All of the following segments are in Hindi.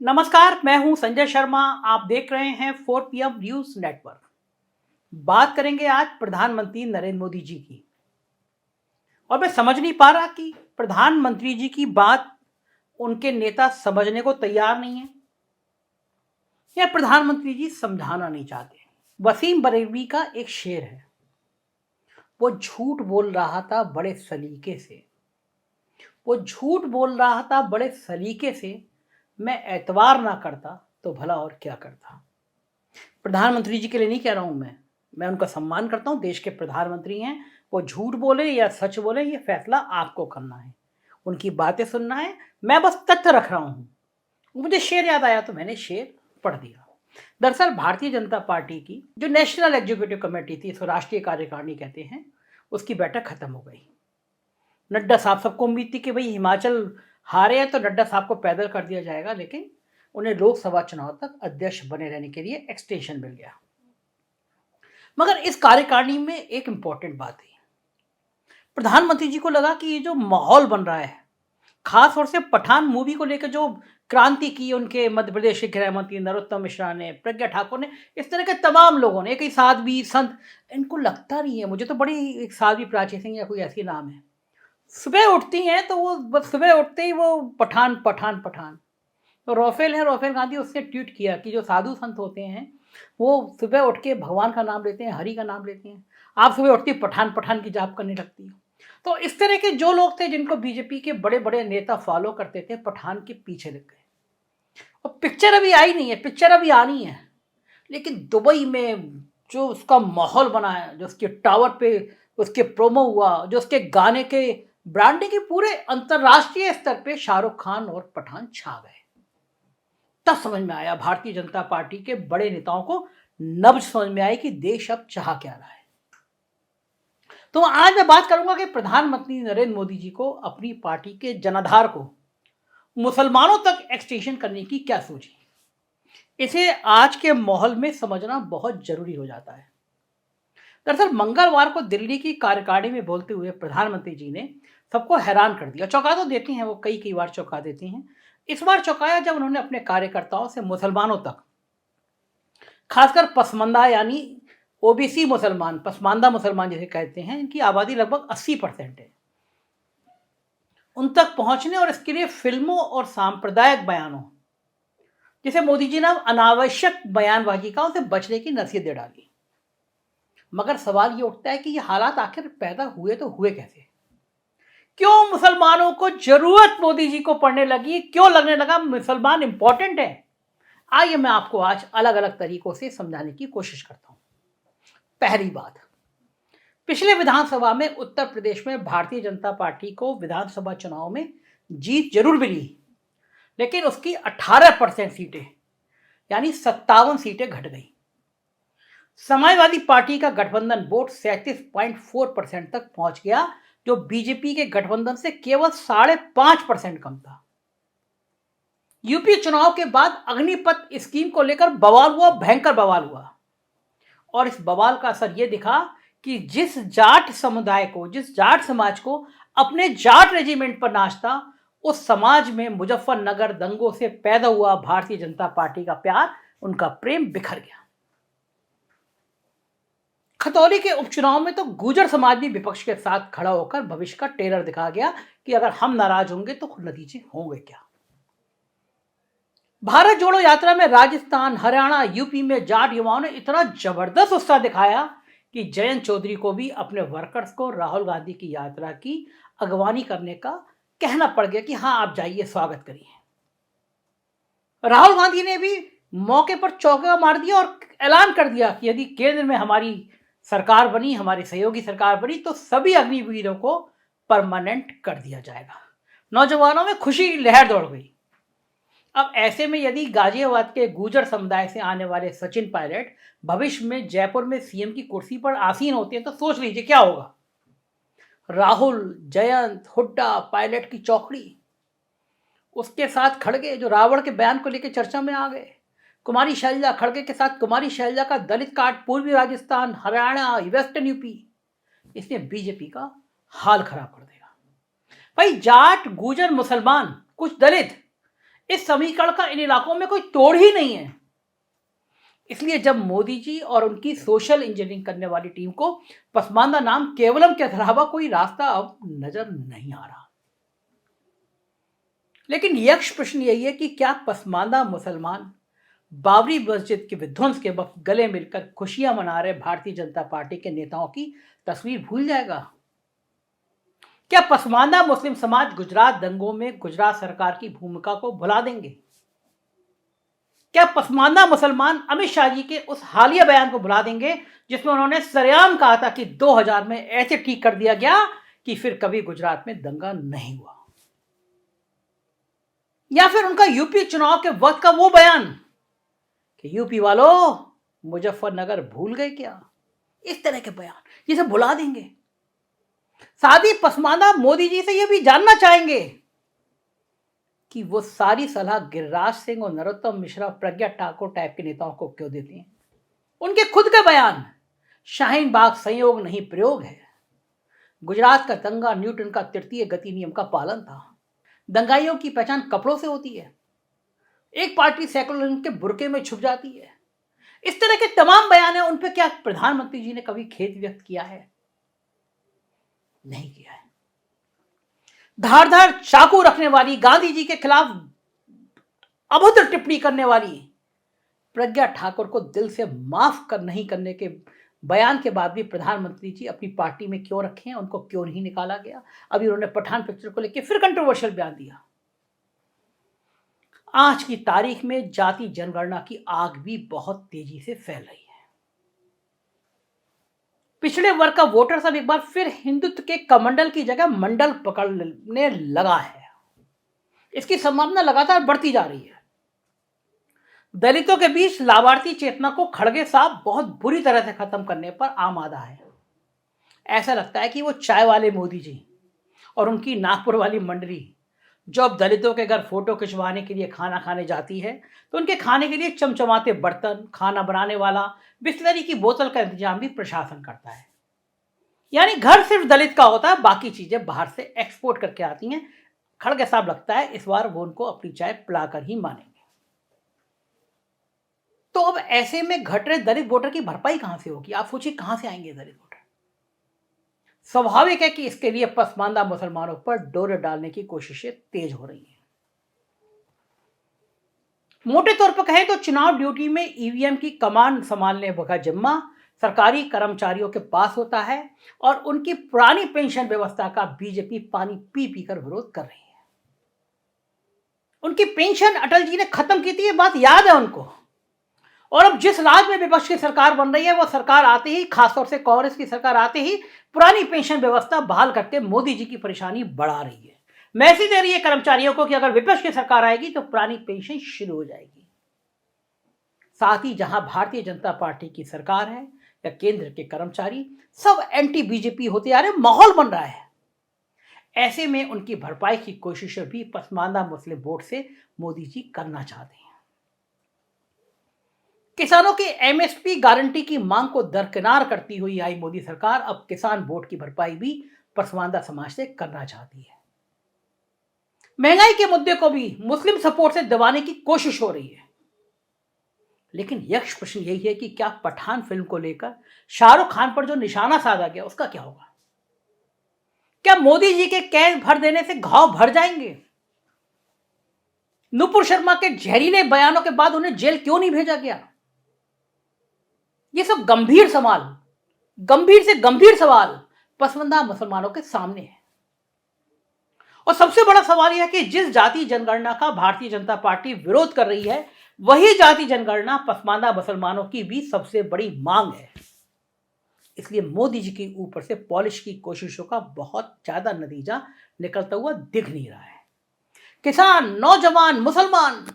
नमस्कार, मैं हूं संजय शर्मा। आप देख रहे हैं 4 PM न्यूज नेटवर्क। बात करेंगे आज प्रधानमंत्री नरेंद्र मोदी जी की। और मैं समझ नहीं पा रहा कि प्रधानमंत्री जी की बात उनके नेता समझने को तैयार नहीं है या प्रधानमंत्री जी समझाना नहीं चाहते। वसीम बरेलवी का एक शेर है, वो झूठ बोल रहा था बड़े सलीके से, वो झूठ बोल रहा था बड़े सलीके से, मैं एतवार ना करता तो भला और क्या करता। प्रधानमंत्री जी के लिए नहीं कह रहा हूं मैं उनका सम्मान करता हूं, देश के प्रधानमंत्री हैं। वो झूठ बोले या सच बोले ये फैसला आपको करना है, उनकी बातें सुनना है। मैं बस तथ्य रख रहा हूं। मुझे शेर याद आया तो मैंने शेर पढ़ दिया। दरअसल भारतीय जनता पार्टी की जो नेशनल एग्जीक्यूटिव कमेटी थी, इसको राष्ट्रीय कार्यकारिणी कहते हैं, उसकी बैठक खत्म हो गई। नड्डा साहब, सबको उम्मीद थी कि भाई हिमाचल हारे हैं तो नड्डा साहब को पैदल कर दिया जाएगा, लेकिन उन्हें लोकसभा चुनाव तक अध्यक्ष बने रहने के लिए एक्सटेंशन मिल गया। मगर इस कार्यकारिणी में एक इंपॉर्टेंट बात है, प्रधानमंत्री जी को लगा कि ये जो माहौल बन रहा है, खास तौर से पठान मूवी को लेकर जो क्रांति की उनके मध्य प्रदेश के गृह मंत्री नरोत्तम मिश्रा ने, प्रज्ञा ठाकुर ने, इस तरह के तमाम लोगों ने, एक ही साध्वी संत, इनको लगता नहीं है, मुझे तो बड़ी एक साध्वी प्राची सिंह या कोई ऐसी नाम है, सुबह उठती हैं तो वो बस सुबह उठते ही वो पठान पठान पठान। तो राफेल है, राफेल गांधी, उसने ट्वीट किया कि जो साधु संत होते हैं वो सुबह उठ के भगवान का नाम लेते हैं, हरि का नाम लेते हैं, आप सुबह उठती पठान पठान की जाप करने लगती हो। तो इस तरह के जो लोग थे जिनको बीजेपी के बड़े बड़े नेता फॉलो करते थे, पठान के पीछे लग गए। और पिक्चर अभी आई नहीं है, पिक्चर अभी आनी है, लेकिन दुबई में जो उसका माहौल बना है, जो उसके टावर पे उसके प्रोमो हुआ, जो उसके गाने के ब्रांडिंग के पूरे अंतरराष्ट्रीय स्तर पे शाहरुख खान और पठान छा गए। तब समझ में आया, भारतीय जनता पार्टी के बड़े नेताओं को नब्ज समझ में आई कि देश अब चाह क्या रहा है। तो आज मैं बात करूंगा कि प्रधानमंत्री नरेंद्र मोदी जी को अपनी पार्टी के जनाधार को मुसलमानों तक एक्सटेंशन करने की क्या सोची, इसे आज के माहौल में समझना बहुत जरूरी हो जाता है। दरअसल मंगलवार को दिल्ली की कार्यकारिणी में बोलते हुए प्रधानमंत्री जी ने सबको हैरान कर दिया। चौंका तो देती हैं वो, कई बार चौंका देती हैं। इस बार चौंकाया जब उन्होंने अपने कार्यकर्ताओं से मुसलमानों तक, खासकर पसमानदा यानी ओबीसी मुसलमान, पसमानदा मुसलमान जिसे कहते हैं, इनकी आबादी लगभग 80% है, उन तक पहुंचने और इसके लिए फिल्मों और सांप्रदायिक बयानों, जिसे मोदी जी ने अनावश्यक बयानबाजी का, उसे बचने की नसीहत दे डाली। मगर सवाल ये उठता है कि ये हालात आखिर पैदा हुए तो हुए कैसे? क्यों मुसलमानों को जरूरत मोदी जी को पड़ने लगी? क्यों लगने लगा मुसलमान इंपॉर्टेंट है? आइए मैं आपको आज अलग अलग तरीकों से समझाने की कोशिश करता हूं। पहली बात, पिछले विधानसभा में उत्तर प्रदेश में भारतीय जनता पार्टी को विधानसभा चुनाव में जीत जरूर मिली, लेकिन उसकी 18% सीटें यानी 57 सीटें घट गई। समाजवादी पार्टी का गठबंधन वोट 37.4% तक पहुंच गया, जो बीजेपी के गठबंधन से केवल 5.5% कम था। यूपी चुनाव के बाद अग्निपथ स्कीम को लेकर बवाल हुआ, भयंकर बवाल हुआ, और इस बवाल का असर यह दिखा कि जिस जाट समुदाय को, जिस जाट समाज को अपने जाट रेजिमेंट पर नाचता, उस समाज में मुजफ्फरनगर दंगों से पैदा हुआ भारतीय जनता पार्टी का प्यार, उनका प्रेम बिखर गया। खतौली के उपचुनाव में तो गुर्जर समाज भी विपक्ष के साथ खड़ा होकर भविष्य का टेरर दिखा गया कि अगर हम नाराज होंगे तो नतीजे होंगे क्या। भारत जोड़ो यात्रा में राजस्थान, हरियाणा, यूपी में जाट युवाओं ने इतना जबरदस्त उत्साह दिखाया कि जयंत चौधरी को भी अपने वर्कर्स को राहुल गांधी की यात्रा की अगवानी करने का कहना पड़ गया कि हाँ आप जाइए, स्वागत करिए। राहुल गांधी ने भी मौके पर चौका मार दिया और ऐलान कर दिया कि यदि केंद्र में हमारी सरकार बनी, हमारी सहयोगी सरकार बनी, तो सभी अग्निवीरों को परमानेंट कर दिया जाएगा। नौजवानों में खुशी लहर दौड़ गई। अब ऐसे में यदि गाजियाबाद के गुर्जर समुदाय से आने वाले सचिन पायलट भविष्य में जयपुर में सीएम की कुर्सी पर आसीन होते हैं तो सोच लीजिए क्या होगा। राहुल, जयंत, हुड्डा, पायलट की चौकड़ी, उसके साथ खड़गे जो रावण के बयान को लेकर चर्चा में आ गए, कुमारी शैलजा, खड़गे के साथ कुमारी शैलजा का दलित कार्ड पूर्वी राजस्थान, हरियाणा, वेस्टर्न यूपी, इसने बीजेपी का हाल खराब कर देगा। भाई जाट, गुर्जर, मुसलमान, कुछ दलित, इस समीकरण का इन इलाकों में कोई तोड़ ही नहीं है। इसलिए जब मोदी जी और उनकी सोशल इंजीनियरिंग करने वाली टीम को पसमानदा नाम केवलम के अलावा कोई रास्ता अब नजर नहीं आ रहा। लेकिन यक्ष प्रश्न यही है कि क्या पसमानदा मुसलमान बाबरी मस्जिद के विध्वंस के वक्त गले मिलकर खुशियां मना रहे भारतीय जनता पार्टी के नेताओं की तस्वीर भूल जाएगा? क्या पसमानदा मुस्लिम समाज गुजरात दंगों में गुजरात सरकार की भूमिका को भुला देंगे? क्या पसमानदा मुसलमान अमित शाह जी के उस हालिया बयान को भुला देंगे जिसमें उन्होंने सरेआम कहा था कि 2000 में ऐसे ठीक कर दिया गया कि फिर कभी गुजरात में दंगा नहीं हुआ? या फिर उनका यूपी चुनाव के वक्त का वो बयान कि यूपी वालों मुजफ्फरनगर भूल गए क्या? इस तरह के बयान ये सब भुला देंगे। साथ ही पसमानदा मोदी जी से ये भी जानना चाहेंगे कि वो सारी सलाह गिरिराज सिंह और नरोत्तम मिश्रा, प्रज्ञा ठाकुर टाइप के नेताओं को क्यों देते हैं? उनके खुद के बयान शाहीन बाग संयोग नहीं प्रयोग है। गुजरात का दंगा न्यूटन का तृतीय गति नियम का पालन था। दंगाइयों की पहचान कपड़ों से होती है। एक पार्टी सेकुलरिज्म के बुरके में छुप जाती है। इस तरह के तमाम बयान हैं, उन पर क्या प्रधानमंत्री जी ने कभी खेद व्यक्त किया है? नहीं किया है। धारदार चाकू रखने वाली, गांधी जी के खिलाफ अभद्र टिप्पणी करने वाली प्रज्ञा ठाकुर को दिल से माफ नहीं करने के बयान के बाद भी प्रधानमंत्री जी अपनी पार्टी में क्यों रखे हैं? उनको क्यों नहीं निकाला गया? अभी उन्होंने पठान पिक्चर को लेकर फिर कंट्रोवर्शियल बयान दिया। आज की तारीख में जाति जनगणना की आग भी बहुत तेजी से फैल रही है। पिछड़े वर्ग का वोटर सब एक बार फिर हिंदुत्व के कमंडल की जगह मंडल पकड़ने लगा है। इसकी संभावना लगातार बढ़ती जा रही है। दलितों के बीच लाभार्थी चेतना को खड़गे साहब बहुत बुरी तरह से खत्म करने पर आमादा है। ऐसा लगता है कि वो चाय वाले मोदी जी और उनकी नागपुर वाली मंडली जो अब दलितों के घर फोटो खिंचवाने के लिए खाना खाने जाती है तो उनके खाने के लिए चमचमाते बर्तन, खाना बनाने वाला, बिस्लरी की बोतल का इंतजाम भी प्रशासन करता है। यानी घर सिर्फ दलित का होता है, बाकी चीजें बाहर से एक्सपोर्ट करके आती हैं। खड़गे साहब लगता है इस बार वो उनको अपनी चाय पिलाकर ही मानेंगे। तो अब ऐसे में घट रहे दलित वोटर की भरपाई कहां से होगी? आप सोचिए कहां से आएंगे दलित वोटर? स्वाभाविक है कि इसके लिए पसमानदा मुसलमानों पर डोरे डालने की कोशिशें तेज हो रही हैं। मोटे तौर पर कहें तो चुनाव ड्यूटी में ईवीएम की कमान संभालने का जिम्मा सरकारी कर्मचारियों के पास होता है और उनकी पुरानी पेंशन व्यवस्था का बीजेपी पानी पी पी कर विरोध कर रही है। उनकी पेंशन अटल जी ने खत्म की थी, ये बात याद है उनको। और अब जिस राज्य में विपक्ष की सरकार बन रही है वो सरकार आते ही, खासतौर से कांग्रेस की सरकार आते ही पुरानी पेंशन व्यवस्था बहाल करके मोदी जी की परेशानी बढ़ा रही है। मैसेज दे रही है कर्मचारियों को कि अगर विपक्ष की सरकार आएगी तो पुरानी पेंशन शुरू हो जाएगी। साथ ही जहां भारतीय जनता पार्टी की सरकार है या केंद्र के कर्मचारी सब एंटी बीजेपी होते आ रहे, माहौल बन रहा है। ऐसे में उनकी भरपाई की कोशिशें भी पसमानदा मुस्लिम वोट से मोदी जी करना चाहते हैं। किसानों की एमएसपी गारंटी की मांग को दरकिनार करती हुई आई मोदी सरकार अब किसान वोट की भरपाई भी पसमानदा समाज से करना चाहती है। महंगाई के मुद्दे को भी मुस्लिम सपोर्ट से दबाने की कोशिश हो रही है। लेकिन यक्ष प्रश्न यही है कि क्या पठान फिल्म को लेकर शाहरुख खान पर जो निशाना साधा गया उसका क्या होगा? क्या मोदी जी के कैद भर देने से घाव भर जाएंगे? नुपुर शर्मा के जहरीले बयानों के बाद उन्हें जेल क्यों नहीं भेजा गया? ये सब गंभीर से गंभीर सवाल पसमानदा मुसलमानों के सामने है। और सबसे बड़ा सवाल यह है कि जिस जाति जनगणना का भारतीय जनता पार्टी विरोध कर रही है वही जाति जनगणना पसमानदा मुसलमानों की भी सबसे बड़ी मांग है। इसलिए मोदी जी के ऊपर से पॉलिश की कोशिशों का बहुत ज्यादा नतीजा निकलता हुआ दिख नहीं रहा है। किसान, नौजवान, मुसलमान,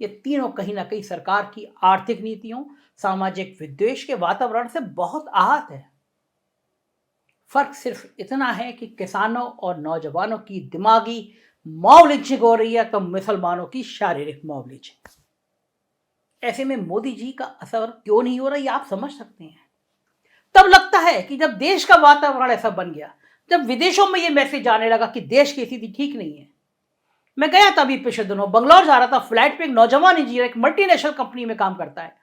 ये तीनों कहीं ना कहीं सरकार की आर्थिक नीतियों, सामाजिक विद्वेष के वातावरण से बहुत आहत है। फर्क सिर्फ इतना है कि किसानों और नौजवानों की दिमागी मॉब लिंचिंग हो रही है तो मुसलमानों की शारीरिक मॉब लिंचिंग। ऐसे में मोदी जी का असर क्यों नहीं हो रहा, ये आप समझ सकते हैं। तब लगता है कि जब देश का वातावरण ऐसा बन गया, जब विदेशों में ये मैसेज आने लगा कि देश की स्थिति ठीक नहीं है, मैं गया था अभी पिछले दिनों, बंगलौर जा रहा था, फ्लाइट पे एक नौजवान इंजीनियर एक मल्टीनेशनल कंपनी में काम करता है,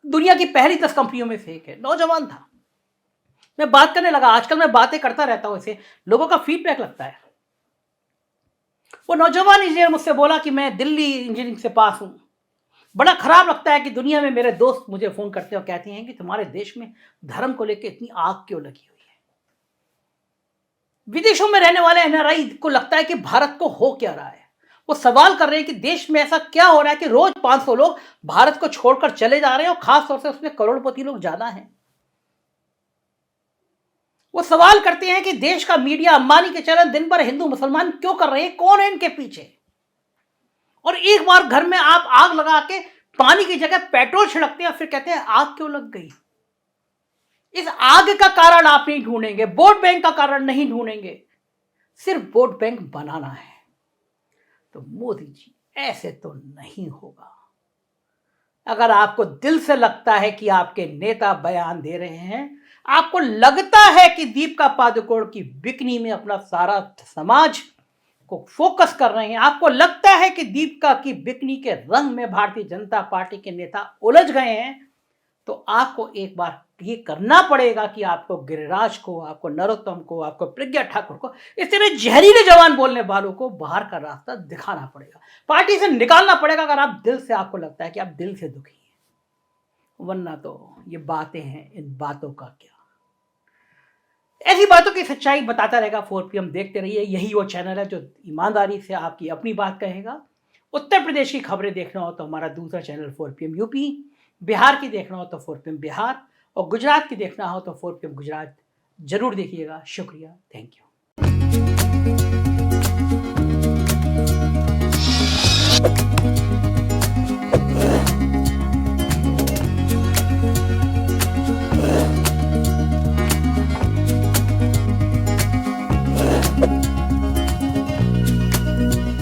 दुनिया की पहली 10 कंपनियों में से एक है, नौजवान था। मैं बात करने लगा, आजकल मैं बातें करता रहता हूं, ऐसे लोगों का फीडबैक लगता है। वो नौजवान इंजीनियर मुझसे बोला कि मैं दिल्ली इंजीनियरिंग से पास हूं, बड़ा खराब लगता है कि दुनिया में मेरे दोस्त मुझे फोन करते हैं और कहते हैं कि तुम्हारे देश में धर्म को लेकर इतनी आग क्यों लगी हुई है। विदेशों में रहने वाले एनआरआई को लगता है कि भारत को हो क्या रहा है। वो सवाल कर रहे हैं कि देश में ऐसा क्या हो रहा है कि रोज 500 लोग भारत को छोड़कर चले जा रहे हैं और खासतौर से उसमें करोड़पति लोग ज्यादा हैं। वो सवाल करते हैं कि देश का मीडिया, अंबानी के चैनल दिन भर हिंदू मुसलमान क्यों कर रहे हैं, कौन है इनके पीछे। और एक बार घर में आप आग लगा के पानी की जगह पेट्रोल छिड़कते हैं, फिर कहते हैं आग क्यों लग गई। इस आग का कारण आप नहीं ढूंढेंगे, वोट बैंक का कारण नहीं ढूंढेंगे, सिर्फ वोट बैंक बनाना है। तो मोदी जी, ऐसे तो नहीं होगा। अगर आपको दिल से लगता है कि आपके नेता बयान दे रहे हैं, आपको लगता है कि दीपिका पादुकोण की बिकनी में अपना सारा समाज को फोकस कर रहे हैं, आपको लगता है कि दीपिका की बिकनी के रंग में भारतीय जनता पार्टी के नेता उलझ गए हैं, तो आपको एक बार ये करना पड़ेगा कि आपको गिरिराज को, आपको नरोत्तम को, आपको प्रज्ञा ठाकुर को, इस तरह जहरीले जवान बोलने वालों को बाहर का रास्ता दिखाना पड़ेगा, पार्टी से निकालना पड़ेगा, अगर आप दिल से, आपको लगता है कि आप दिल से दुखी हैं। वरना तो ये बातें हैं, इन बातों का क्या। ऐसी बातों की सच्चाई बताता रहेगा 4PM, देखते रहिए। यही वो चैनल है जो ईमानदारी से आपकी अपनी बात कहेगा। उत्तर प्रदेश की खबरें देखना हो तो हमारा दूसरा चैनल 4PM यूपी, बिहार की देखना हो तो 4PM बिहार, और गुजरात की देखना हो तो 4PM गुजरात जरूर देखिएगा। शुक्रिया, थैंक यू।